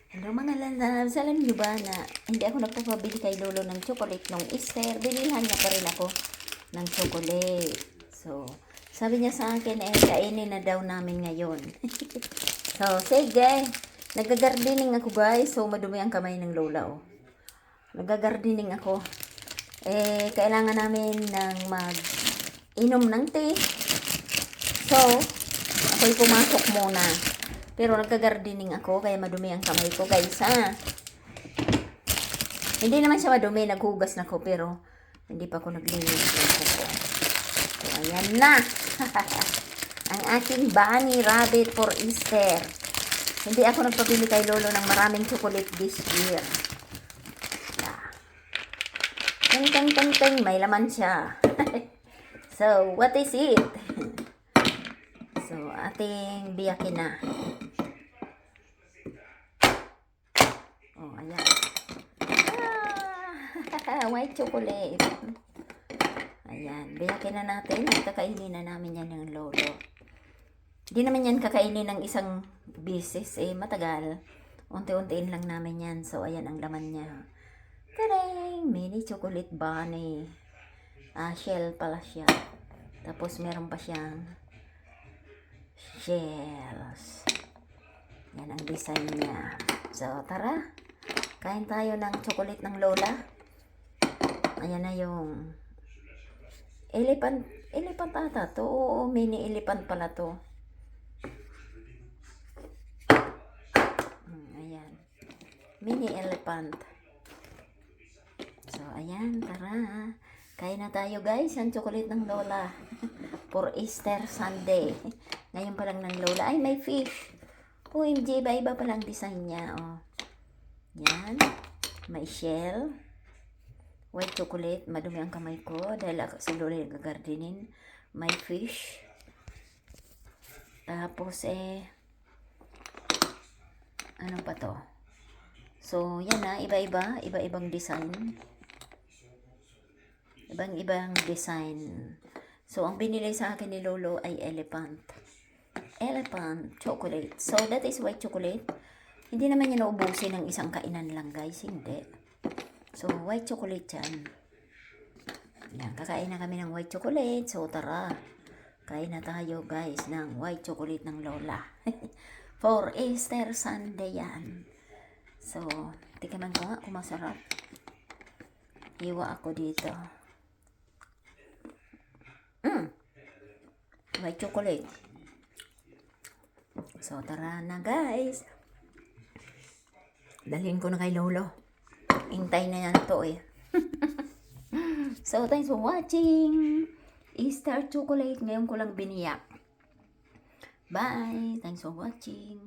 Hello mga lalabs, alam niyo ba na hindi ako nagpapabili kay Lolo ng chocolate nung Easter. Binilhan niya pa rin ako ng chocolate. So, sabi niya sa akin, kainin na daw namin ngayon. So, sige. Nagagardening ako guys. So, madumi ang kamay ng Lola oh. Nagagardening ako. Kailangan namin ng mag-inom ng tea. So, ako'y pumasok muna. Pero nagka-gardening ako, kaya madumi ang kamay ko, guys, ha? Hindi naman siya madumi, naghugas na ko, pero hindi pa ako naglinis ng kuko. So, ayan na! Ang aking bunny rabbit for Easter. Hindi ako nagpabili kay Lolo ng maraming chocolate this year. Yeah. Ting, ting, ting, ting, may laman siya. So, what is it? So, ating biyakin na. Oh, ayan. White chocolate. Ayan. Biyakin na natin. Kakainin na namin yan ng Lolo. Hindi naman yan kakainin ng isang bisis. Matagal. Unti-untiin lang namin yan. So, ayan ang laman niya. Tarang! Mini chocolate bunny. Shell pala siya. Tapos, meron pa siyang shells. Yan ang design niya. So, tara. Kain tayo ng chocolate ng Lola. Ayan na yung elephant ata to. Oo, mini elephant pala to. Ayan. Mini elephant. So, ayan. Tara. Kain na tayo guys. Ang chocolate ng Lola. For Easter Sunday. Ngayon pa lang ng Lola. Ay, may fish. OMG, iba-iba palang design niya. Oh. Yan. May shell. White chocolate. Madumi ang kamay ko. Dahil ako si Lola nag-gardening. May fish. Tapos ano pa to? So, yan na. Iba-iba. Iba-ibang design. Ibang-ibang design. So, ang binili sa akin ni Lolo ay elephant chocolate. So, that is white chocolate. Hindi naman yan naubusin ng isang kainan lang, guys. Hindi. So, white chocolate yan. Yan, kakain na kami ng white chocolate. So, tara. Kain na tayo, guys, ng white chocolate ng Lola. For Easter Sunday yan. So, tikaman ko nga kung masarap. Hiwa ako dito. White chocolate. So, tara na guys. Dalhin ko na kay Lolo. Hintay na yan to So, thanks for watching. Easter chocolate. Ngayon ko lang biniyak. Bye. Thanks for watching.